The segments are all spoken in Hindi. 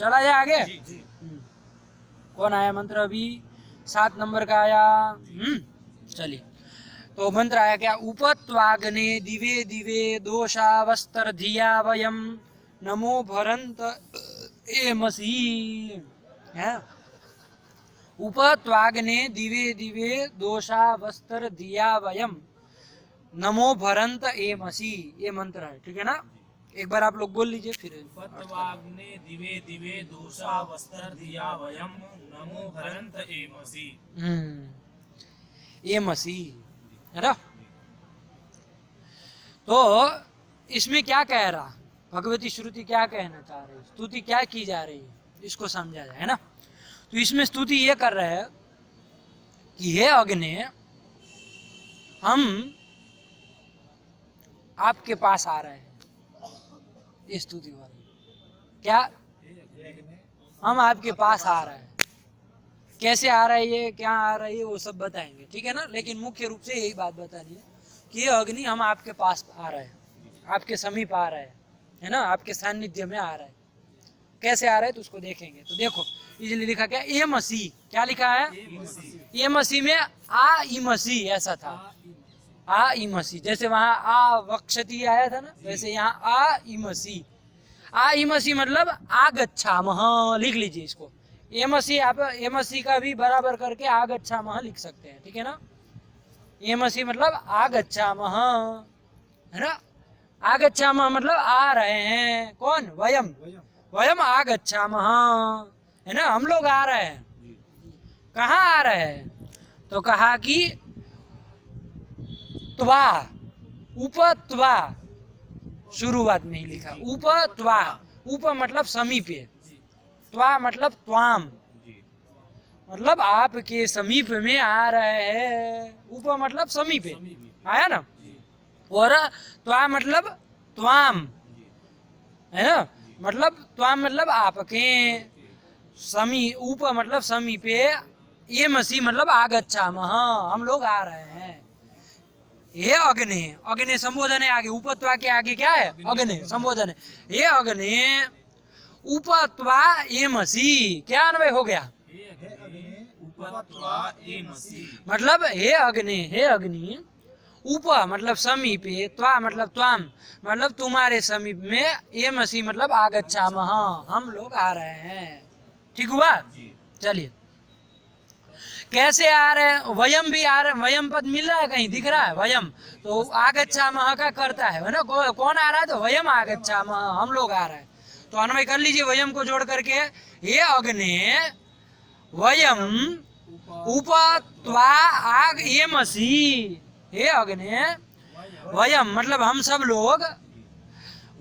चला जाए आगे। कौन आया मंत्र अभी? 7 नंबर का आया। चलिए, तो मंत्र आया क्या? उपत्वाग्ने दिवे दिवे दोषावस्तर धिया वयम नमो भरंत एमसी है। उपत्वाग्ने दिवे दिवे दोषावस्तर धिया वयम नमो भरंत एमसी, ये मंत्र है, ठीक है ना? एक बार आप लोग बोल लीजिए फिर। उपत्वाग्ने दिवे दिवे दोषावस्तर धिया वयम नमो भरंत एमसी। एमसी है ना? तो इसमें क्या कह रहा भगवती श्रुति, क्या कहना चाह रही है, स्तुति क्या की जा रही है, इसको समझा जाए, है ना? तो इसमें स्तुति ये कर रहे हैं कि हे अग्नि, हम आपके पास आ रहे हैं। ये स्तुति हो रही है क्या? हम आपके पास आ रहे हैं। कैसे आ रही है, क्या आ रही है, वो सब बताएंगे, ठीक है ना? लेकिन मुख्य रूप से यही बात बतानी है कि ये अग्नि हम आपके पास आ रहे हैं, आपके समीप आ रहे हैं, है ना? आपके सानिध्य में आ रहे हैं। कैसे आ रहे हैं तो उसको देखेंगे। तो देखो इसलिए लिखा क्या? ए मसी, क्या लिखा है? ए मसी में आ ई मसी ऐसा था, आ ई मसी। जैसे वहां आ वक्षति आया था ना, वैसे यहाँ आ ई मसी। आ ई मसी मतलब आगच्छामः, लिख लीजिए इसको। एमसी, आप एमसी का भी बराबर करके आगच्छामः लिख सकते हैं, ठीक है ना? एमसी मतलब आगच्छामः, है ना? आगच्छामः मतलब आ रहे हैं। कौन? वयम, वयम आगच्छामः, है ना? हम लोग आ रहे हैं। कहाँ आ रहे हैं? तो कहा कि त्वा, उपत्वा, शुरुआत में ही लिखा उपत्वा। उप मतलब समीपे, त्वा मतलब त्वाम, मतलब आपके समीप में आ रहे हैं। उप मतलब समीपे, आया ना? और त्वा मतलब त्वाम, है ना? मतलब त्वाम मतलब आपके, समी, उप मतलब समीपे, ये मसी मतलब आगच्छामः, हम लोग आ रहे हैं। ये अग्नि, अग्नि संबोधन है आगे, उपत्वा के आगे क्या है? अग्नि संबोधन है। ये अग्नि उपत्वा एमसी, क्या अन्वय हो गया? उपत्वा एमसी, मतलब हे अग्नि, हे अग्नि, उप मतलब समीपे, त्वा मतलब त्वाम मतलब तुम्हारे समीप में, एमसी मतलब आगच्छामः, हम लोग आ रहे हैं। ठीक हुआ? चलिए, कैसे आ रहे हैं? वयम भी आ रहे हैं। वयम पद मिल रहा है कहीं, दिख रहा है? वयम तो आगच्छामः का करता है ना? कौन आ रहा है? तो वयम आगच्छामः, हम लोग आ रहे हैं। तो अन्वय कर लीजिए वयम को जोड़ करके, हे अग्नि वयम उपत्वा आग एमसी, हे अग्नि वयम मतलब हम सब लोग,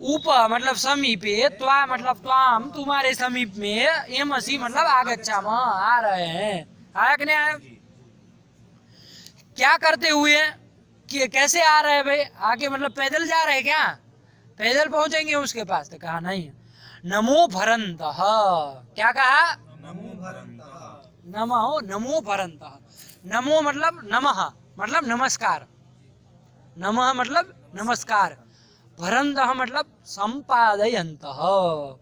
उप मतलब समीपे, त्वा मतलब त्वाम तुम्हारे समीप में, एमसी मतलब आगच्छामः आ रहे हैं। आया कि नहीं आया? क्या करते हुए, कि कैसे आ रहे हैं भाई? आगे मतलब पैदल जा रहे हैं क्या? पैदल पहुंचेंगे उसके पास? तो कहा नहीं, नमो भरंतः। क्या कहा? नमो भरंतः, नमो, नमो भरंतः। नमो मतलब नमः मतलब नमस्कार, नमः मतलब नमस्कार, भरंतः मतलब संपादयन्तः,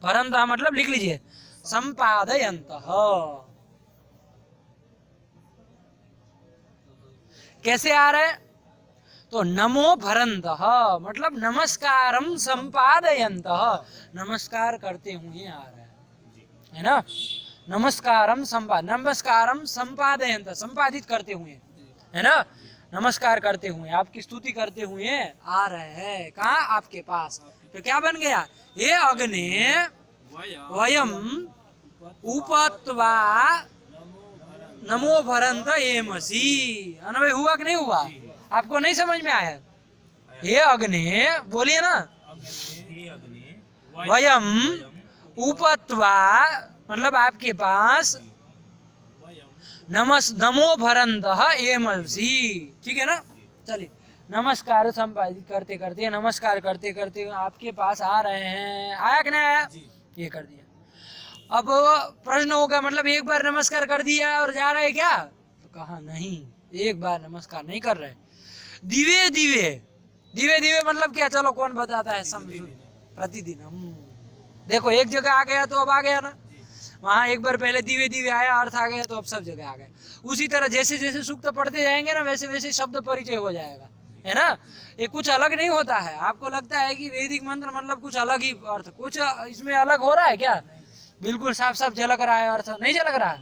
भरंतः मतलब लिख लीजिए संपादयन्तः। कैसे आ रहे? तो नमो भरंतः मतलब नमस्कारम संपादयन्तः, नमस्कार करते हुए आ रहे हैं, है ना? नमस्कारम नमस्कारम संपादयन्तः, संपादित करते हुए, है ना? नमस्कार करते हुए, आपकी स्तुति करते हुए आ रहे हैं। कहाँ? आपके पास। तो क्या बन गया? ये अग्नि वयम उपत्वा नमो भरंत एमसी। अन्वय हुआ कि नहीं हुआ? आपको नहीं समझ में आया? हे अग्नि, बोलिए ना, हे अग्नि वयम उपत्वा मतलब आपके पास, नमो भरंतः एमसी, ठीक है ना? चलिए, नमस्कार संपादित करते करते, नमस्कार करते करते आपके पास आ रहे हैं। आया कि नहीं आया? ये कर दिया। अब प्रश्न होगा, मतलब एक बार नमस्कार कर दिया और जा रहे क्या? तो कहा नहीं, एक बार नमस्कार नहीं कर रहे। दिवे दिवे, दिवे दिवे मतलब क्या? चलो कौन बताता है? समझो, प्रतिदिन। देखो एक जगह आ गया तो अब आ गया ना, वहां एक बार पहले दिवे दिवे आया, अर्थ आ गया, तो अब सब जगह आ गए। उसी तरह जैसे जैसे सूक्त पढ़ते जाएंगे ना, वैसे वैसे शब्द परिचय हो जाएगा, है ना। ये कुछ अलग नहीं होता है। आपको लगता है कि वैदिक मंत्र मतलब कुछ अलग ही अर्थ, कुछ इसमें अलग हो रहा है क्या? बिल्कुल साफ साफ झलक रहा है, अर्थ नहीं झलक रहा है।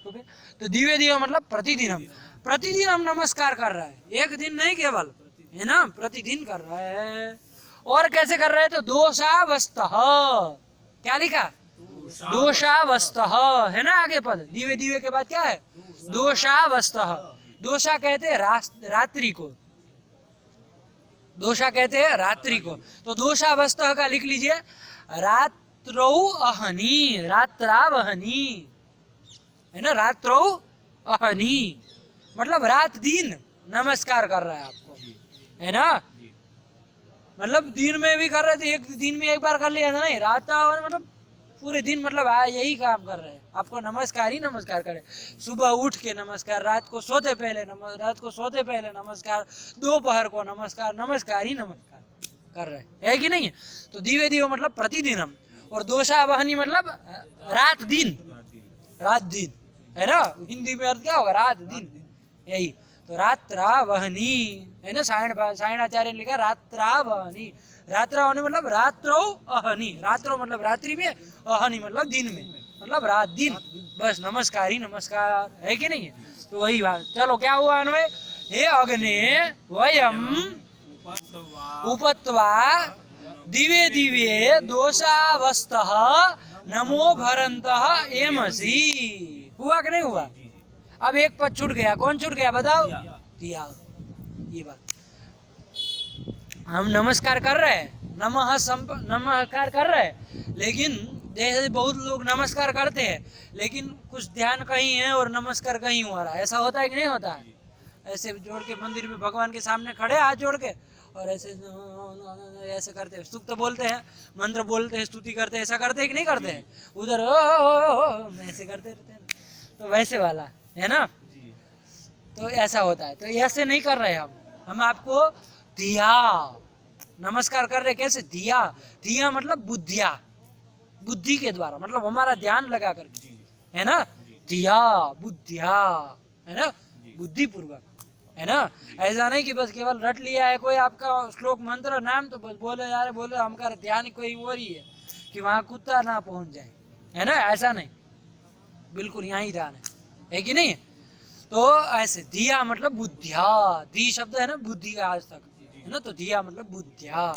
ओके, तो दिवे दिवे मतलब प्रतिदिन हम नमस्कार कर रहे हैं, एक दिन नहीं केवल, है ना, प्रतिदिन कर रहे हैं। और कैसे कर रहे हैं? तो दोषावस्तः, क्या लिखा? दोषावस्तः, है ना आगे पद, दिवे दिवे के बाद क्या है? दोषावस्तः। दोषा कहते हैं रात्रि को, दोषा कहते हैं रात्रि को। तो दोषावस्तः का लिख लीजिए रात्रौ अहनी, रात्रावहनी, है ना, रात्रौ अहनी मतलब रात दिन नमस्कार कर रहा है आपको, है ना। मतलब दिन में भी कर रहे थे, एक दिन में एक बार कर लिया था, नहीं, रात मतलब पूरे दिन, मतलब यही काम कर रहे हैं आपको, नमस्कार ही नमस्कार करे। सुबह उठ के नमस्कार, रात को सोते पहले नमस्कार, दोपहर को नमस्कार, नमस्कार ही नमस्कार कर रहे है कि नहीं? तो दिवे दिवे मतलब प्रतिदिन हम, और दोषावहनी मतलब रात दिन, है ना। हिंदी में अर्थ क्या होगा? रात दिन, यही। तो रात्रावहनी, है ना, सायणाचार्य ने लिखा रात्रावहनी। रात्रावहनी मतलब रात्रो अहनी, रात्रो मतलब रात्रि में, अहनी मतलब दिन में, मतलब रात दिन, बस नमस्कार ही नमस्कार, है कि नहीं? तो वही बात। चलो क्या हुआ अन्वय? हे अग्ने वयम उपत्वा दिवे दिवे दोषावस्तः नमो भरन्तः एमसि। हुआ कि नहीं हुआ? अब एक पद छूट गया, कौन छूट गया बताओ? दिया। ये बात हम नमस्कार कर रहे हैं, नमस्कार कर रहे हैं, लेकिन जैसे बहुत लोग नमस्कार करते हैं लेकिन कुछ ध्यान कहीं है और नमस्कार कहीं हो रहा है। ऐसा होता है कि नहीं होता है? ऐसे जोड़ के मंदिर में भगवान के सामने खड़े हाथ जोड़ के और ऐसे करते हैं, स्तुति बोलते हैं, मंत्र बोलते हैं, स्तुति करते हैं, ऐसा करते हैं कि नहीं करते हैं? उधर ऐसे करते रहते हैं, तो वैसे वाला है ना। तो ऐसा होता है, तो ऐसे नहीं कर रहे हम आपको दिया नमस्कार कर रहे। कैसे? दिया, दिया मतलब बुद्धिया, बुद्धि के द्वारा, मतलब हमारा ध्यान लगा करके, है ना। दिया बुद्धिया, है ना, बुद्धि पूर्वक, है ना। ऐसा नहीं कि बस केवल रट लिया है कोई आपका श्लोक मंत्र नाम, तो बस बोले जा रहे, बोले हमारा ध्यान कोई हो रही है कि वहां कुत्ता ना पहुंच जाए, है ना। ऐसा नहीं, बिल्कुल यहाँ ही ध्यान है कि नहीं? तो ऐसे दिया मतलब बुद्धिया, दी शब्द है ना बुद्धि का आज तक, है ना। तो दिया मतलब बुद्धिया,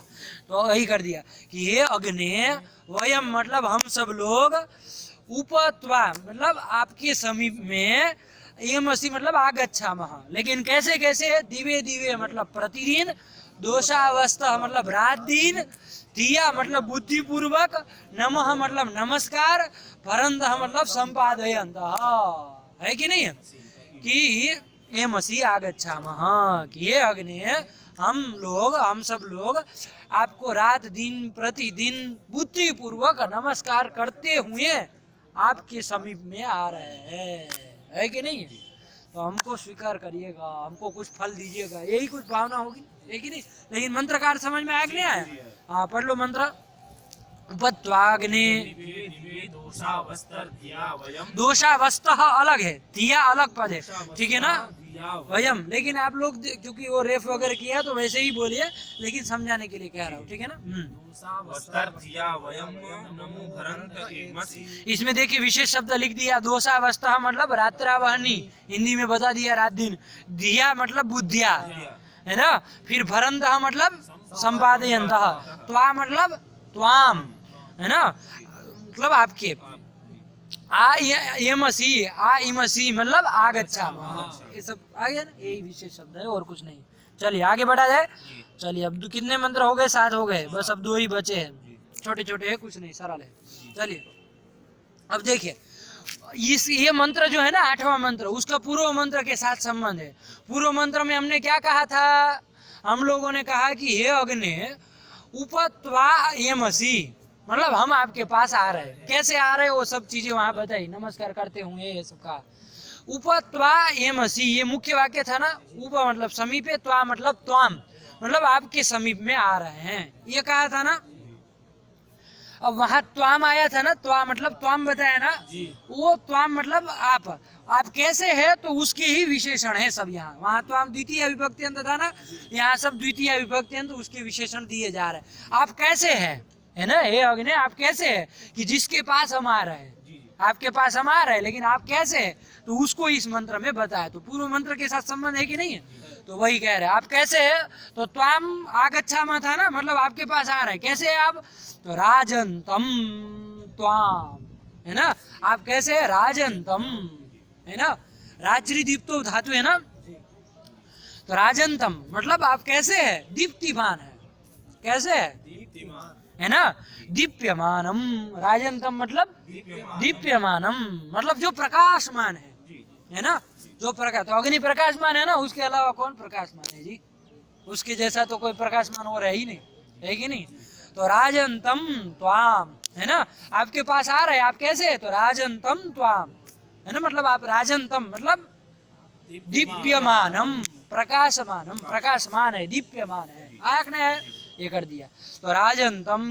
तो वही कर दिया कि हे अग्ने वयम मतलब हम सब लोग, उपत्वा मतलब आपके समीप में, एमसि मतलब आगच्छामः, लेकिन कैसे कैसे? दिवे दिवे मतलब प्रतिदिन, दोषावस्था मतलब रात दिन, दिया मतलब बुद्धि पूर्वक, नमः मतलब नमस्कार, भरन्तः मतलब संपादयन्तः, है कि नहीं? कि एमसि आगच्छामः, कि ये अग्ने हम सब लोग आपको रात दिन प्रतिदिन बुद्धि पूर्वक नमस्कार करते हुए आपके समीप में आ रहे हैं, है कि नहीं? तो हमको स्वीकार करिएगा, हमको कुछ फल दीजिएगा, यही कुछ भावना होगी, है कि नहीं? लेकिन मंत्र का अर्थ समझ में आया कि नहीं आया? हाँ, पढ़ लो मंत्र। उपत्वाग्ने, दोषावस्तः अलग है, दिया अलग पद है, ठीक है ना, वयम। लेकिन आप लोग क्योंकि वो रेफ वगैरह किया तो वैसे ही बोलिए, लेकिन समझाने के लिए कह रहा हूँ, ठीक है ना। इसमें देखिए विशेष शब्द लिख दिया, दोषावस्था मतलब रात्रावहनी, हिंदी में बता दिया रात दिन, दिया मतलब बुद्धिया, है ना। फिर भरन्तः मतलब संपादयन्तः, त्वा मतलब त्वाम, है ना, मतलब आपके, इमसी मतलब आगच्छामः, ये सब आ गया ना, यही विशेष शब्द है और कुछ नहीं। चलिए आगे बढ़ा जाए। चलिए अब कितने मंत्र हो गए? 7 हो गए, बस अब 2 ही बचे हैं, छोटे छोटे है, कुछ नहीं, सरल है। चलिए अब देखिए, ये मंत्र जो है ना 8वां मंत्र, उसका पूर्व मंत्र के साथ संबंध है। पूर्व मंत्र में हमने क्या कहा था? हम लोगों ने कहा कि हे अग्ने उपत्वा एमसि, मतलब हम आपके पास आ रहे हैं। कैसे आ रहे हैं वो सब चीजें वहां बताई, नमस्कार करते हुए ये सब कहा। उपत्वा एमसि, ये मुख्य वाक्य था ना। उप मतलब समीपे, त्वा मतलब त्वाम, मतलब आपके समीप में आ रहे हैं, ये कहा था ना। अब वहां त्वाम आया था ना, त्वाम मतलब त्वाम बताया ना, जी वो त्वाम मतलब आप कैसे है तो उसके ही विशेषण है सब यहाँ। वहां त्वाम द्वितीय विभक्ति अंत था ना, यहाँ सब द्वितीय विभक्ति अंत उसके विशेषण दिए जा रहे हैं। आप कैसे है ना, हे अग्नि आप कैसे है कि जिसके पास हम आ रहे हैं, आपके पास हम आ रहे हैं, लेकिन आप कैसे है तो उसको इस मंत्र में बताया। तो पूर्व मंत्र के साथ संबंध है कि नहीं है, तो वही कह रहे हैं आप कैसे है। तो त्वाम आगच्छामः था ना, मतलब आपके पास आ रहे हैं। कैसे है आप, तो राजंतम त्वाम, है ना, आप कैसे है राजंतम, है ना, रात्रि दीप्तो धातु है ना, तो राजंतम मतलब आप कैसे है, दीप्तिमान है, कैसे है, दीप्तिमान है ना, दीप्यमानम, राजंतम मतलब दीप्यमानम मतलब जो प्रकाशमान है ना, जो प्रकाश, तो अग्नि प्रकाशमान है ना, उसके अलावा कौन प्रकाशमान है जी, उसके जैसा तो कोई प्रकाशमान और है ही नहीं, है कि नहीं। तो राजंतम त्वाम, है ना, आपके पास आ रहे हैं, आप कैसे है, तो राजंतम त्वाम, है ना, मतलब आप राजंतम मतलब दीप्यमानम, प्रकाशमानम, प्रकाशमान है, दीप्यमान है, आंख ने है, ये कर दिया। तो राजंतम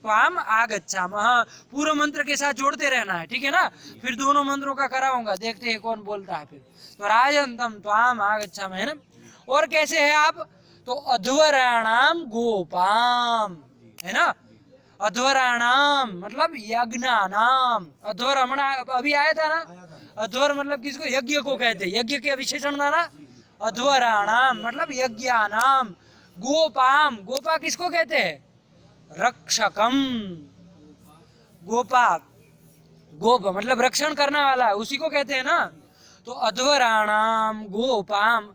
त्वाम आगच्छामः, पूर्व मंत्र के साथ जोड़ते रहना है, ठीक है ना, फिर दोनों मंत्रों का कराऊंगा, देखते हैं कौन बोलता है फिर। तो राजंतम त्वाम आगच्छामः, है ना, और कैसे है आप, तो अध्वराणाम गोपाम, है ना, अध्वराणाम मतलब यज्ञानाम, अध्वर हमारा अभी आया था ना, अध्वर मतलब किसको, यज्ञ को कहते हैं, यज्ञ के विशेषण था ना, अध्वराणाम मतलब यज्ञानाम, गोपाम, गोपा किसको कहते हैं, रक्षकम, गोपा, गोप मतलब रक्षण करने वाला, उसी को कहते हैं ना। तो अध्वराणाम गोपाम,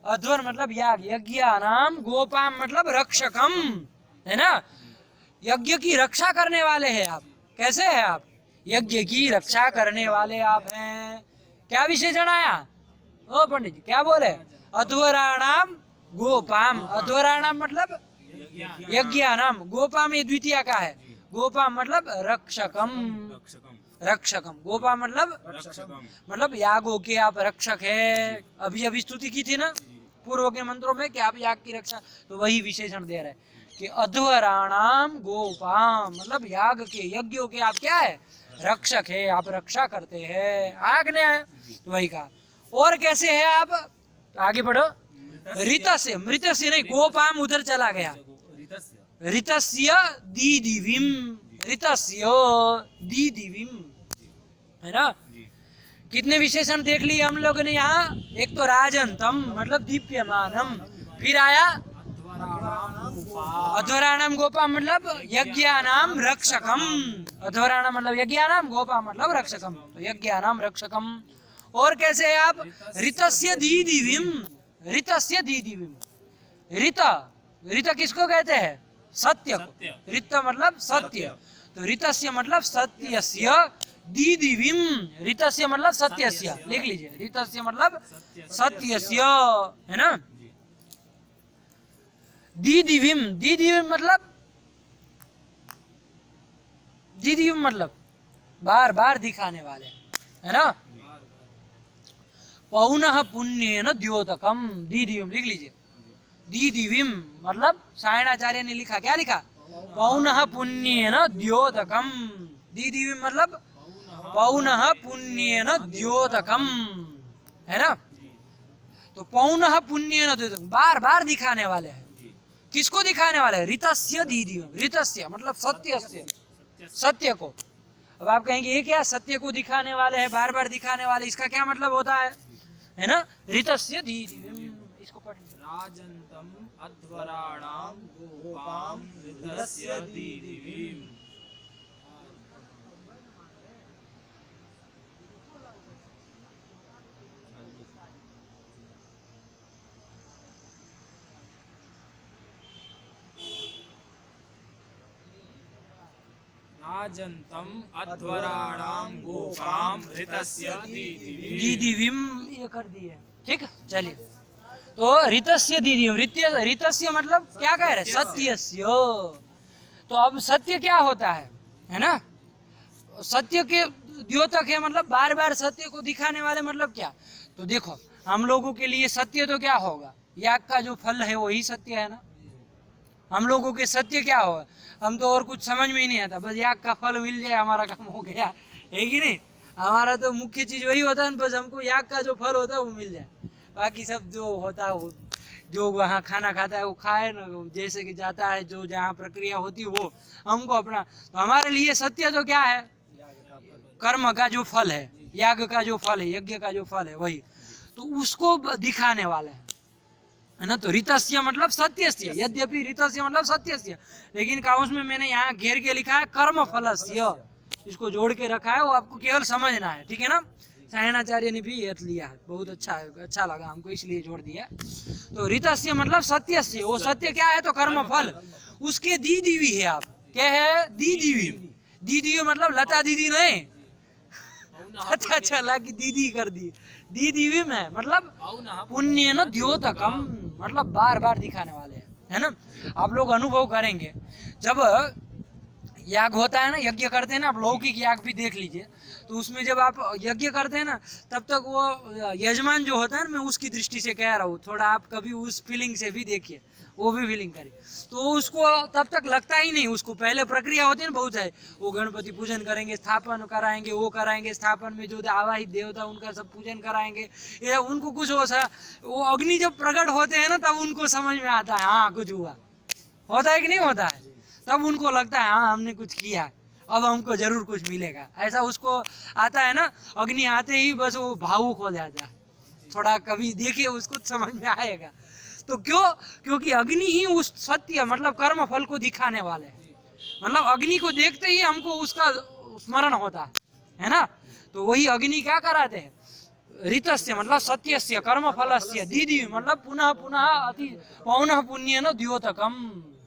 अध्वर मतलब याग, यज्ञानाम गोपाम मतलब रक्षकम, है ना, यज्ञ की रक्षा करने वाले हैं आप, कैसे हैं आप, यज्ञ की रक्षा करने वाले आप हैं। क्या विशेषण आया, ओ पंडित जी क्या बोले, अध्वराणाम गोपाम, अध्वराणाम मतलब यज्ञानाम, गोपाम ये द्वितीय का है, गोपाम मतलब रक्षकम, रक्षकम, गोपा मतलब यागों के आप रक्षक है। अभी अभी स्तुति की थी ना पूर्व के मंत्रों में कि आप याग की रक्षा, तो वही विशेषण दे रहे हैं कि अध्वराणाम गोपाम मतलब याग के, यज्ञों के आप क्या है, रक्षक है, आप रक्षा करते हैं, आज्ञा है, तो वही कहा। और कैसे है आप, आगे बढ़ो, ऋतस्य, मृतस्य नहीं, गोपाम उधर चला गया, ऋतस्य दीदिविम, ऋतस्य दीदिविम, है ना। कितने विशेषण देख लिए हम लोगों ने यहाँ, एक तो राजंतम मतलब दीप्यमानम, फिर आया अध्वराणाम गोपा मतलब यज्ञानाम रक्षकम, अध्वराणाम मतलब यज्ञानाम, गोपा मतलब रक्षकम, तो यज्ञानाम रक्षकम। और कैसे है आप, ऋतस्य दीदिविम, ऋतस्य दीदिविम, ऋत, ऋत किसको कहते हैं, सत्य को, ऋत मतलब सत्य, तो ऋतस्य मतलब सत्यस्य, दीदिविम ऋतस्य मतलब सत्यस्य, लिख लीजिए, ऋतस्य मतलब सत्यस्य, है ना। दीदिविम, दीदिविम मतलब, दीदिविम मतलब बार बार दिखाने वाले, है ना। पौनः पुण्येन द्योतकम, दीदिविम लिख लीजिए, दीदिविम मतलब सायणाचार्य ने लिखा, क्या लिखा, पौनः पुण्येन द्योतकम, दीदिविम मतलब पौनः पुण्येन द्योतकम, है ना। तो पौनः पुण्येन द्योतकम बार बार दिखाने वाले हैं, किसको दिखाने वाले हैं, ऋतस्य दीदिविम, ऋतस्य मतलब सत्यस्य, सत्य को। अब आप कहेंगे ये क्या, सत्य को दिखाने वाले हैं, बार बार दिखाने वाले, इसका क्या मतलब होता है ना, ऋतस्य दीदिविम, इसको पढ़ लीजिए, राजंतम अध्वराणाम गोपाम ऋतस्य दीदिविम। राजंतम अध्वराणाम गोपाम ऋतस्य दीदिविम, दीदिविम ये कर दिए, ठीक। चलिए, तो ऋतस्य दीदिविम, ऋतस्य मतलब क्या कह रहे, सत्यस्य। तो अब सत्य क्या होता है ना, सत्य के द्योतक है, मतलब बार बार सत्य को दिखाने वाले, मतलब क्या, तो देखो हम लोगों के लिए सत्य तो क्या होगा, याग का जो फल है वही सत्य है ना, हम लोगों के सत्य क्या हो, हम तो और कुछ समझ में ही नहीं आता, बस याग का फल मिल जाए हमारा काम हो गया, है कि नहीं। हमारा तो मुख्य चीज वही होता है, बस हमको याग का जो फल होता है वो मिल जाए, बाकी सब जो होता है वो जो वहाँ खाना खाता है वो खाए ना, जैसे कि जाता है जो जहाँ प्रक्रिया होती है वो हमको अपना। तो हमारे लिए सत्य तो क्या है, कर्म का जो फल है, याग का जो फल है, यज्ञ का जो फल है वही, तो उसको दिखाने वाला है ना। तो ऋतस्य मतलब सत्यस्य, यद्यपि ऋतस्य मतलब सत्यस्य, लेकिन काउंस में मैंने यहाँ घेर के लिखा है कर्म फलस्य, इसको जोड़ के रखा है, वो आपको केवल समझना है, ठीक है ना। सायणाचार्य ने भी ये लिया है, बहुत अच्छा है, अच्छा लगा हमको इसलिए जोड़ दिया। तो ऋतस्य मतलब सत्यस्य, वो सत्य क्या है तो कर्म फल, उसके दी दीवी है। आप क्या है, दी दीवी, दी दीवी मतलब लता दीदी नहीं, अच्छा अच्छा कि दीदी कर दी, दी दीवी में मतलब पुण्य न द्योतकम, मतलब बार बार दिखाने वाले हैं, है ना। आप लोग अनुभव करेंगे जब याग होता है ना, यज्ञ करते हैं ना, आप लौकिक याग भी देख लीजिए, तो उसमें जब आप यज्ञ करते हैं ना, तब तक वो यजमान जो होता है ना, मैं उसकी दृष्टि से कह रहा हूँ, थोड़ा आप कभी उस फीलिंग से भी देखिए, वो भी फीलिंग करिए, तो उसको तब तक लगता ही नहीं, उसको पहले प्रक्रिया होती है ना बहुत है, वो गणपति पूजन करेंगे, स्थापन कराएंगे, वो कराएंगे, स्थापन में जो आवाहित देवता उनका सब पूजन कराएंगे, या उनको कुछ हो सा, वो अग्नि जब प्रकट होते हैं ना तब उनको समझ में आता है हाँ कुछ हुआ, होता है कि नहीं होता है, तब उनको लगता है हाँ हमने कुछ किया, अब हमको जरूर कुछ मिलेगा, ऐसा उसको आता है ना। अग्नि आते ही बस वो भावुक हो जाता है, थोड़ा कभी देखिए उसको समझ में आएगा। तो क्यों, क्योंकि अग्नि ही उस सत्य मतलब कर्म फल को दिखाने वाले हैं, मतलब अग्नि को देखते ही हमको उसका स्मरण होता है ना। तो वही अग्नि क्या कराते हैं, ऋतस्य मतलब सत्यस्य, कर्म फलस्य, दीदी मतलब पुनः पुनः अति पौनः पुण्य न द्योतकम,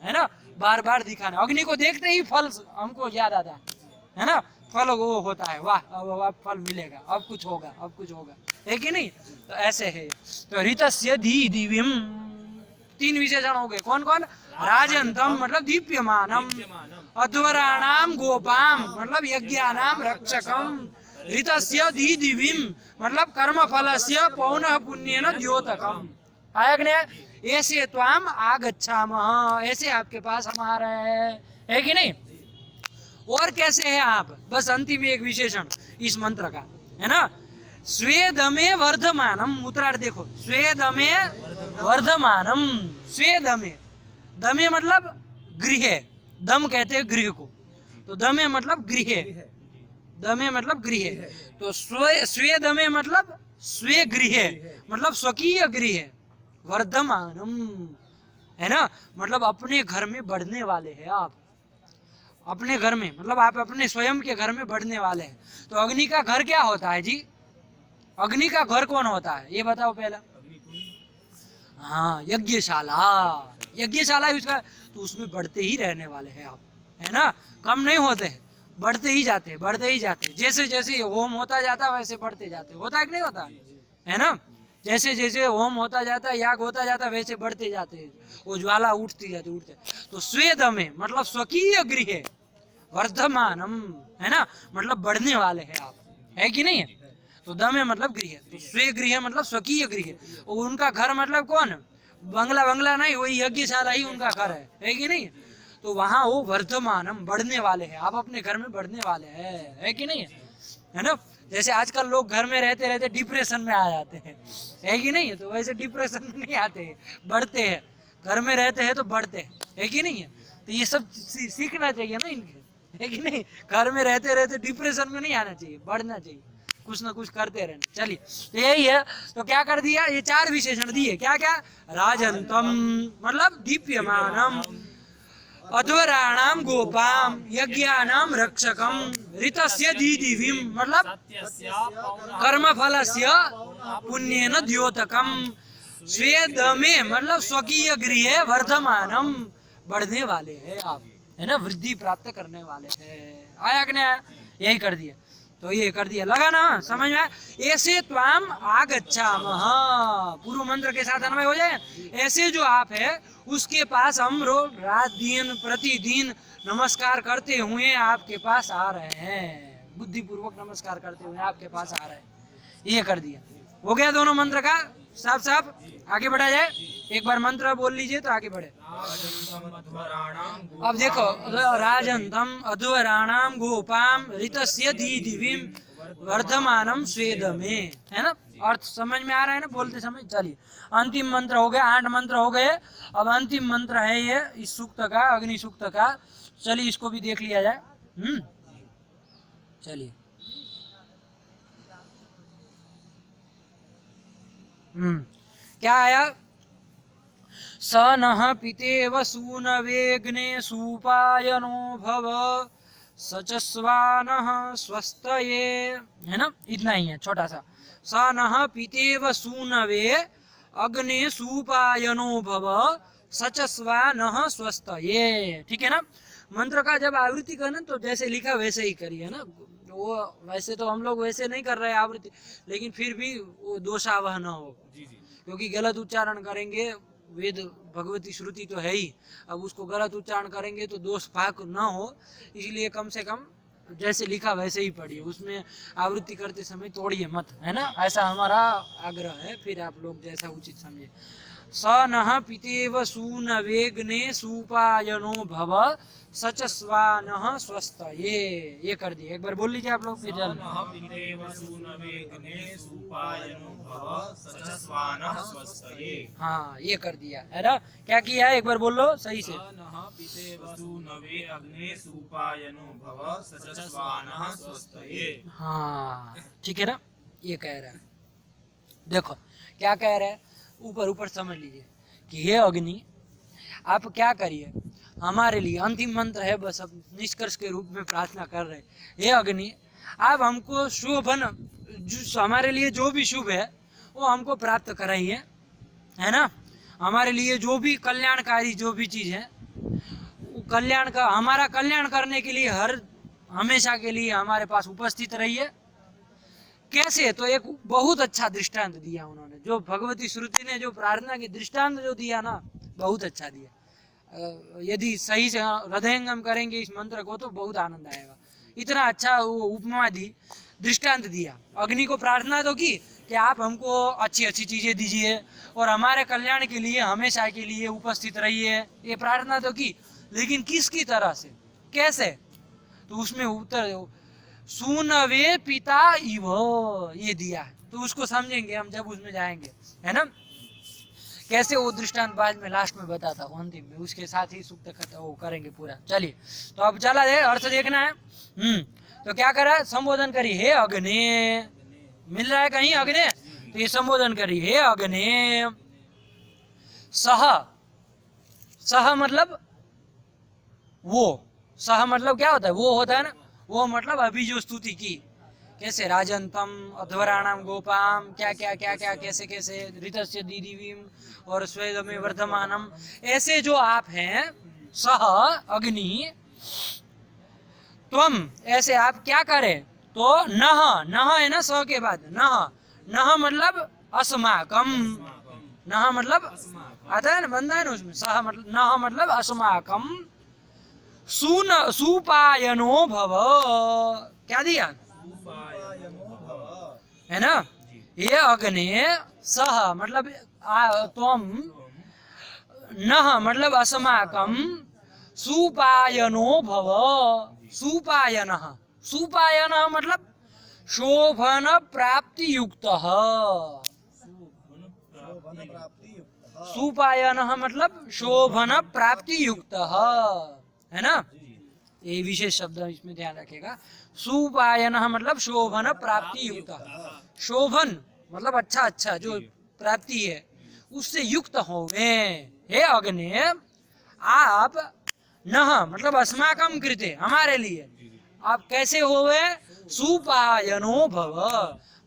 है ना, बार बार दिखाना। अग्नि को देखते ही फल हमको याद आता है ना, फल वो होता है, वाह अब फल मिलेगा, अब कुछ होगा, अब कुछ होगा, है कि नहीं। तो ऐसे है। तो ऋतस्य धी दिव्यम, तीन विशेषण हो गए, कौन कौन, राजंतम मतलब दीप्यमानम, अध्वराणाम गोपाम मतलब यज्ञानाम रक्षकम, ऋतस्य धी दिव्यम मतलब कर्म फलस्य पौनः पुण्येन द्योतकम। आया कि नहीं, ऐसे त्वाम आगच्छामः, ऐसे आपके पास हम आ रहे हैं, है कि नहीं। और कैसे है आप, बस अंतिम एक विशेषण इस मंत्र का, है ना। स्वेदमे वर्धमानम, उत्तरार्ध देखो, स्वेदमे वर्धमानम, स्वेदमे, दमे मतलब गृह, दम कहते हैं गृह को, तो दमे मतलब गृह, दमे मतलब गृह, तो स्वे दमे मतलब स्वे गृह मतलब स्वकीय गृह, वर्धमानम है ना, मतलब अपने घर में बढ़ने वाले हैं आप, अपने घर में मतलब आप अपने स्वयं के घर में बढ़ने वाले हैं। तो अग्नि का घर क्या होता है जी, अग्नि का घर कौन होता है ये बताओ पहला। हाँ यज्ञशाला, यज्ञशाला उसका, तो उसमें बढ़ते ही रहने वाले हैं आप, है ना, कम नहीं होते, बढ़ते ही जाते, बढ़ते ही जाते, जैसे जैसे होम होता जाता वैसे बढ़ते जाते, होता है कि नहीं होता है ना, जैसे जैसे होम होता जाता याग होता जाता वैसे बढ़ते जाते हैं, वो ज्वाला उठती जाती उठते। तो स्वेदमे मतलब स्वकीय गृह, वर्धमानम है ना, मतलब बढ़ने वाले हैं आप, है कि नहीं है। तो दमे मतलब गृह, तो स्वे गृह मतलब स्वकीय गृह, और उनका घर मतलब कौन, बंगला बंगला नहीं, वही यज्ञशाला ही उनका घर है कि नहीं। तो वहाँ वो वर्धमानम बढ़ने वाले हैं, आप अपने घर में बढ़ने वाले हैं, है कि नहीं है ना। जैसे आजकल लोग घर में रहते रहते डिप्रेशन में आ जाते हैं, है कि नहीं है, तो वैसे डिप्रेशन में नहीं आते हैं, बढ़ते हैं, घर में रहते हैं तो बढ़ते हैं, है कि नहीं है। तो ये सब सीखना चाहिए ना इनके, है कि नहीं, घर में रहते रहते डिप्रेशन में नहीं आना चाहिए, बढ़ना चाहिए, कुछ ना कुछ करते रहना। चलिए तो यही है, तो क्या कर दिया, ये चार विशेषण दिए, क्या क्या, राजंतम मतलब दीप्यमानम, अध्वराणाम गोपाम, यज्ञानाम रक्षकम, ऋतस्य दीदिविम मतलब कर्म फलस्य पुण्येन द्योतकम, स्वेदमे मतलब स्वकीय गृह, वर्धमानम बढ़ने वाले हैं आप, है ना, वृद्धि प्राप्त करने वाले हैं। आया कि नहीं आया, यही कर दिया, तो ये कर दिया, लगा ना समझ में। ऐसे त्वाम आगच्छामः, पूर्व मंत्र के साथ अन्वय हो जाए, ऐसे जो आप है उसके पास हम रोज रात दिन प्रतिदिन नमस्कार करते हुए आपके पास आ रहे हैं, बुद्धि पूर्वक नमस्कार करते हुए आपके पास आ रहे हैं, ये कर दिया। हो गया दोनों मंत्र का साफ साफ, आगे बढ़ा जाए। एक बार मंत्र बोल लीजिए तो आगे बढ़े। अब देखो, राजंतम अध्वराणाम गोपाम ऋतस्य दीदिवीम वर्धमानम स्वेद में, है ना, अर्थ समझ में आ रहा है ना बोलते समय। चलिए अंतिम मंत्र हो गया, 8 मंत्र हो गए। अब अंतिम मंत्र है ये इस सूक्त का, अग्नि सूक्त का। चलिए इसको भी देख लिया जाए। चलिए क्या आया? स नः पितेव सूनवेग्ने सूपायनो भव सचस्वानः स्वस्तये, है ना, इतना ही है छोटा सा। स नः पितेव सूनवे अग्ने सूपायनो भव सचस्वानः स्वस्तये, ठीक है ना। मंत्र का जब आवृत्ति करना तो जैसे लिखा वैसे ही करिए ना। वो वैसे तो हम लोग वैसे नहीं कर रहे हैं आवृत्ति, लेकिन फिर भी वो दोषावह न हो, क्योंकि गलत उच्चारण करेंगे। वेद भगवती श्रुति तो है ही, अब उसको गलत उच्चारण करेंगे तो दोष पाक न हो, इसलिए कम से कम जैसे लिखा वैसे ही पढ़िए, उसमें आवृत्ति करते समय तोड़िए मत, है ना, ऐसा हमारा आग्रह है। फिर आप लोग जैसा उचित समझे। स नः पितेव सूनवेग्ने सूपायनो भव सचस्वानः स्वस्तये, ये कर दिए। एक बार बोल लीजिए आप लोग फिर जल। हाँ ये कर दिया है ना, क्या किया है एक बार बोल लो सही से। हाँ ठीक है ना, ये कह रहा है। देखो क्या कह रहा है, ऊपर ऊपर समझ लीजिए कि हे अग्नि आप क्या करिए हमारे लिए, अंतिम मंत्र है बस, अब निष्कर्ष के रूप में प्रार्थना कर रहे हैं। हे अग्नि आप हमको शोभन, जो हमारे लिए जो भी शुभ है वो हमको प्राप्त कराइए, है ना। हमारे लिए जो भी कल्याणकारी जो भी चीज़ है, कल्याण का, हमारा कल्याण करने के लिए हर हमेशा के लिए हमारे पास उपस्थित रहिए। कैसे? तो एक बहुत अच्छा दृष्टांत दिया उन्होंने, जो भगवती श्रुति ने जो प्रार्थना की दृष्टांत जो दिया ना, बहुत अच्छा दिया। यदि सही से हृदयंगम करेंगे इस मंत्र को तो बहुत आनंद आएगा। इतना अच्छा वो उपमा दी, दृष्टांत दिया। अग्नि को प्रार्थना तो की कि आप हमको अच्छी अच्छी चीजें दीजिए और हमारे कल्याण के लिए हमेशा के लिए उपस्थित रहिए, ये प्रार्थना तो की। लेकिन किसकी तरह से, कैसे? तो उसमें उत्तर सुनवे पिता इव ये दिया है, तो उसको समझेंगे हम जब उसमें जाएंगे, है ना। कैसे वो दृष्टांत बाद में लास्ट में बताता हूँ, अंतिम में उसके साथ ही सूक्त खत्म वो करेंगे पूरा। चलिए तो अब चला जाए, अर्थ देखना है। तो क्या करा, संबोधन करी हे अग्नि, मिल रहा है कहीं अग्नि, तो ये संबोधन करी हे अग्नि। सह, सह मतलब वो, सह मतलब क्या होता है, वो होता है ना, वो मतलब अभी जो स्तुति की, कैसे राजंतम अध्वराणाम गोपाम, क्या क्या क्या क्या कैसे कैसे, ऋतस्य दीदिवीम और स्वेद में वर्धमानम, ऐसे जो आप हैं सह अग्नि, त्वम ऐसे आप क्या करें, तो नह, नह है ना स के बाद, नह, नह मतलब अस्माकम, नह मतलब आता है ना, बनता है ना उसमें, सह मतलब, नह मतलब अस्माकम, सुन सुपायनो भव, क्या दिया है ना, ये अग्नि सह मतलब त्वम, नह मतलब अस्माकम, सुपायनो भव, सुपायनः, सुपायनः मतलब शोभन प्राप्ति युक्त, सुपायनः मतलब शोभन प्राप्ति युक्त, है ना। ये विशेष शब्द इसमें ध्यान रखेगा। सुपायनः मतलब शोभन प्राप्ति युक्त, शोभन मतलब अच्छा अच्छा जो प्राप्ति है उससे युक्त होवे। हे अग्नि आप, नह मतलब अस्माकम कृते हमारे लिए, आप कैसे होवे, सुपायनो भव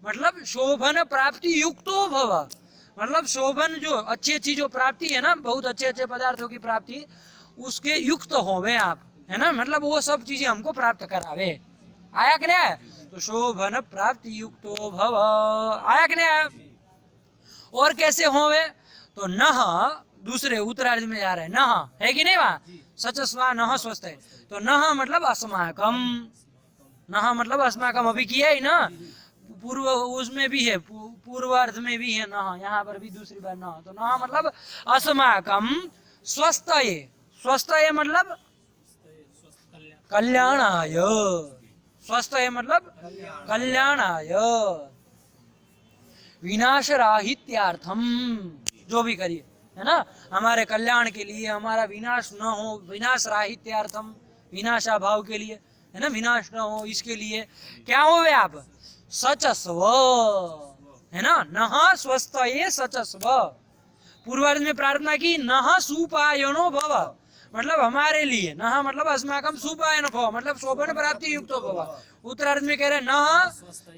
मतलब शोभन प्राप्ति युक्तो भव, मतलब शोभन जो अच्छी अच्छी जो प्राप्ति है ना, बहुत अच्छे अच्छे पदार्थों की प्राप्ति, उसके युक्त होवे आप, है ना, मतलब वो सब चीजें हमको प्राप्त करावे। आया कि नहीं, तो शोभन प्राप्ति युक्तो भव, आया कि नहीं। और कैसे होवे, तो नह दूसरे उत्तरार्ध में जा रहे हैं, नह है कि नहीं, वहां सचस्वा नह स्वस्थ है, तो नह मतलब अस्माकम, नह मतलब अस्माकम अभी किया ही ना, पूर्व उसमें भी है, पूर्वार्ध में भी है नः, यहाँ पर भी दूसरी बार नः। तो नः मतलब अस्माकं स्वस्थये, स्वस्थये मतलब कल्याणाय, स्वस्थये मतलब कल्याणाय, विनाश राहित्यार्थम, जो भी करिए है ना, हमारे कल्याण के लिए, हमारा विनाश न हो, विनाश राहित्यार्थम, विनाशा भाव के लिए है ना, विनाश न हो इसके लिए क्या हो गए आप, सचस्व है ना, नः स्वस्थये सचस्व। पूर्वार्ध में प्रार्थना की नः सुपायनो भव, मतलब हमारे लिए, नः मतलब अस्माकं सुपायनो भव मतलब शोभन प्राप्ति युक्तो भव। उत्तरार्ध में कह रहे नः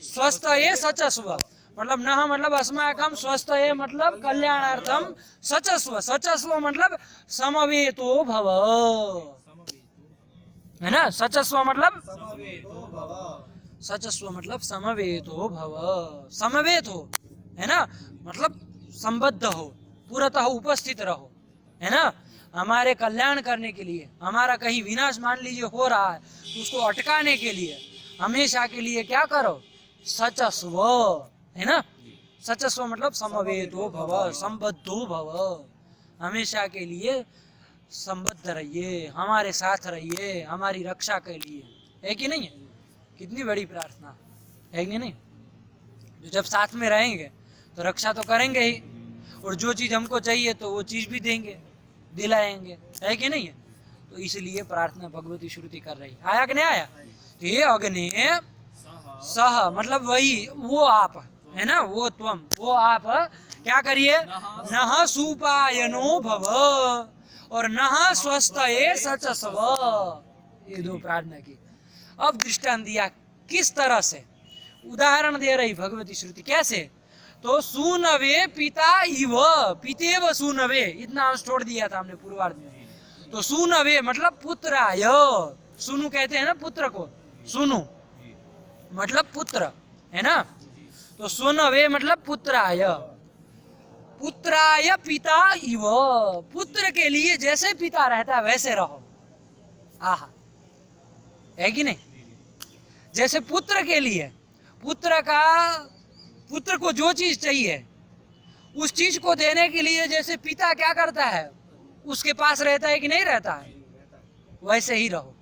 स्वस्थये सचस्व, मतलब नः मतलब अस्माकं स्वस्थये मतलब कल्याणार्थम, सचस्व, सचस्व मतलब समवेतो भव है ना, सचस्व मतलब सचस्व मतलब समवेतो भव, समवेत हो है ना, मतलब संबद्ध हो, पूर्णतः उपस्थित रहो है ना, हमारे कल्याण करने के लिए, हमारा कहीं विनाश मान लीजिए हो रहा है तो उसको अटकाने के लिए हमेशा के लिए क्या करो, सचस्व है ना, सचस्व मतलब समवेतो भव, संबद्धो भव, हमेशा के लिए संबद्ध रहिए, हमारे साथ रहिए, हमारी रक्षा के लिए, है कि नहीं है? कितनी बड़ी प्रार्थना है कि नहीं? जो जब साथ में रहेंगे तो रक्षा तो करेंगे ही, और जो चीज हमको चाहिए तो वो चीज भी देंगे, दिलाएंगे, है कि नहीं है? तो इसलिए प्रार्थना भगवती श्रुति कर रही। आया कि नहीं आया? हे अग्ने सह मतलब वही, वो आप है ना, वो त्वम, वो आप क्या करिए, नः सुपायनो भव और नः स्वस्थये सचस्व, ये दो प्रार्थना की। अब दृष्टांत दिया किस तरह से, उदाहरण दे रही भगवती श्रुति, कैसे, तो सूनवे पिता इव, पितेव सूनवे, इतना अंश छोड़ दिया था हमने पूर्वार्ध में। तो सूनवे मतलब पुत्राय, सुनु कहते हैं ना पुत्र को, सुनु मतलब पुत्र है ना, तो सूनवे मतलब पुत्राय, पुत्राय पिता इव, पुत्र के लिए जैसे पिता रहता है वैसे रहो। आहा, है कि नहीं? जैसे पुत्र के लिए, पुत्र को जो चीज चाहिए उस चीज को देने के लिए जैसे पिता क्या करता है, उसके पास रहता है कि नहीं रहता है, वैसे ही रहो,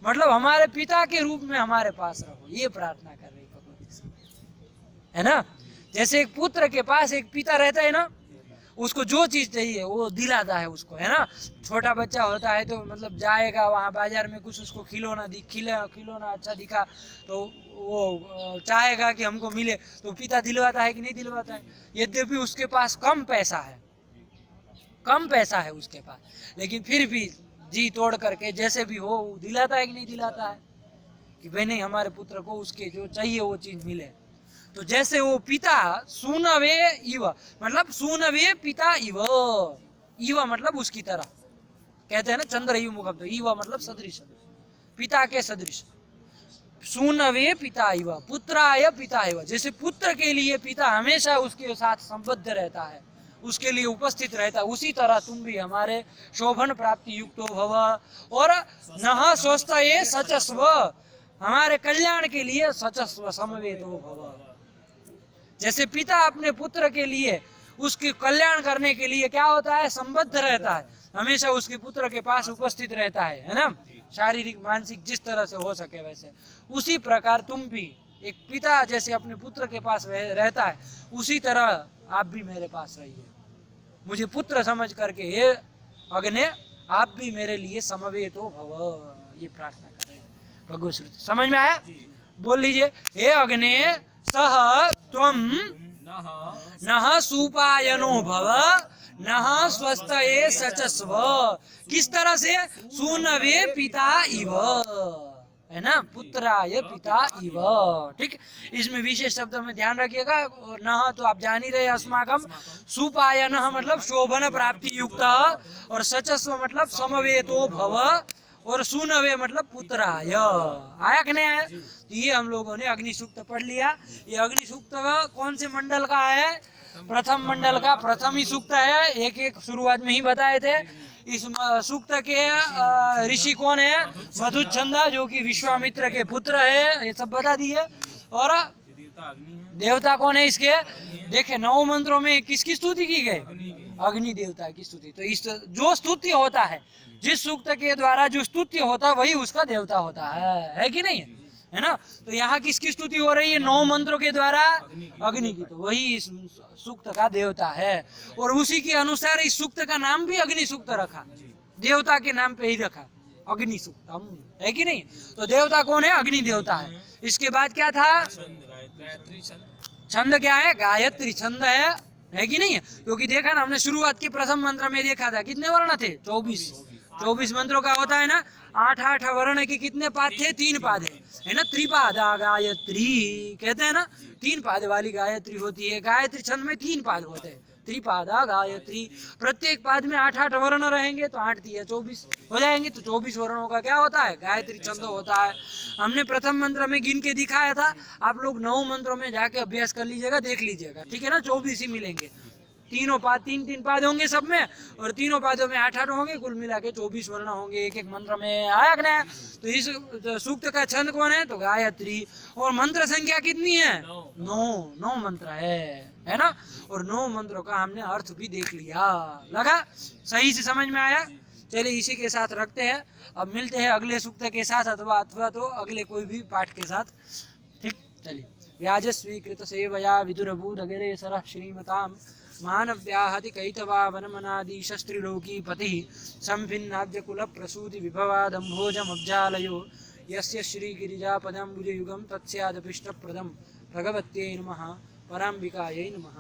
मतलब हमारे पिता के रूप में हमारे पास रहो, ये प्रार्थना कर रही भगवती है ना। जैसे एक पुत्र के पास एक पिता रहता है ना, उसको जो चीज चाहिए वो दिलाता है उसको, है ना। छोटा बच्चा होता है तो मतलब जाएगा वहाँ बाजार में, कुछ उसको खिलौना अच्छा दिखा तो वो चाहेगा कि हमको मिले, तो पिता दिलवाता है कि नहीं दिलवाता है। यद्यपि उसके पास कम पैसा है उसके पास, लेकिन फिर भी जी तोड़ करके जैसे भी हो दिलाता है कि नहीं दिलाता है, कि भाई नहीं हमारे पुत्र को उसके जो चाहिए वो चीज मिले। तो जैसे वो पिता सूनवे इव मतलब सूनवे पिता इव, इव मतलब उसकी तरह, कहते हैं ना चंद्र इव मुखम, तो इव मतलब सदृश, पिता के सदृश। सूनवे पिता इव, पुत्राय पिता इव, जैसे पुत्र के लिए पिता हमेशा उसके साथ संबद्ध रहता है, उसके लिए उपस्थित रहता है, उसी तरह तुम भी हमारे शोभन प्राप्ति युक्तो भव और नः स्वस्थये सचस्व, हमारे कल्याण के लिए सचस्व समवेतो भव। जैसे पिता अपने पुत्र के लिए, उसके कल्याण करने के लिए क्या होता है, संबद्ध रहता है, हमेशा उसके पुत्र के पास उपस्थित रहता है ना, शारीरिक मानसिक जिस तरह से हो सके वैसे। उसी प्रकार तुम भी एक पिता जैसे अपने पुत्र के पास रहता है, उसी तरह आप भी मेरे पास रहिए, मुझे पुत्र समझ करके हे अग्ने आप भी मेरे लिए समवेतो भव, ये प्रार्थना कर रहे हैं भगवत श्रुति। समझ में आया? बोल लीजिए, हे अग्ने सह त्वं नः सुपायनो भव नः स्वस्थये सचस्व। किस तरह से? सूनवे पिता इव, है ना, पुत्राय पिता इव। ठीक, इसमें विशेष शब्द में ध्यान रखिएगा। और नः तो आप जान ही रहे, अस्माकम सुपायनः मतलब शोभन प्राप्ति युक्त, और सचस्व मतलब समवेतो भव, और सूनवे मतलब पुत्राय। आया कि नहीं आया? तो ये हम लोगों ने अग्नि सूक्त पढ़ लिया। ये अग्नि सूक्त कौन से मंडल का है? प्रथम मंडल का प्रथम ही सूक्त है, एक एक शुरुआत में ही बताए थे। इस सूक्त के ऋषि कौन है? मधुच्छंदा, जो कि विश्वामित्र के पुत्र है, ये सब बता दिए। और देवता अग्नि है। देवता कौन है इसके? देखे 9 मंत्रों में किसकी स्तुति की गई? अग्नि की। अग्नि देवता की स्तुति। तो इस जो स्तुति होता है, जिस सूक्त के द्वारा जो स्तुति होता है वही उसका देवता होता है कि नहीं? है ना? तो यहाँ किसकी स्तुति हो रही है? 9 मंत्रों के द्वारा अग्नि की। तो वही इस सूक्त का देवता है और उसी के अनुसार इस सूक्त का नाम भी अग्नि सूक्त रखा, देवता के नाम पे ही रखा, अग्नि सूक्तम, है कि नहीं? तो देवता कौन है? अग्नि देवता है। इसके बाद क्या था? छंद गायत्री छंद। छंद क्या है? गायत्री छंद है कि नहीं? क्योंकि देखा ना हमने शुरुआत के प्रथम मंत्र में देखा था कितने वर्ण थे? 24 मंत्रों का होता है ना। 8 वर्ण के कितने पाद थे? 3 पाद है ना। त्रिपादा गायत्री कहते हैं ना, 3 पाद वाली गायत्री होती है। गायत्री छंद में 3 पाद होते हैं, त्रिपादा गायत्री। प्रत्येक पाद में 8 वर्ण रहेंगे तो 8 दिया 24 हो जाएंगे। तो 24 वर्णों का क्या होता है? गायत्री छंद होता है। हमने प्रथम मंत्र में गिन के दिखाया था, आप लोग 9 मंत्रों में जाके अभ्यास कर लीजिएगा, देख लीजिएगा, ठीक है ना? 24 ही मिलेंगे। तीनों पाद 3 पाद होंगे सब में, और तीनों पादों में 8 होंगे, कुल मिला के 24 वर्ण होंगे एक मंत्र में। आया कि नहीं? तो इस सूक्त का छंद कौन है? तो गायत्री। और मंत्र संख्या कितनी है? 9 मंत्र है ना। और 9 मंत्रों का हमने अर्थ भी देख लिया, लगा सही से समझ में आया? चलिए इसी के साथ रखते हैं, अब मिलते हैं अगले सूक्त के साथ अथवा तो अगले कोई भी पाठ के साथ, ठीक? चलिए। व्याजस्वीकृत सेवया विदुरभूदगरे सरः श्रीमताम् मानव्याहति कैतवा वनमनादीशस्त्रिलोकी पतिः संभिन्नाद्य कुलप्रसूति विभवादम्भोजमब्जालयो यस्य श्रीगिरिजापदाम्बुजयुगं तत्स्यादभिष्टप्रदं भगवत्यै नमः। पराम्बिकायै नमः।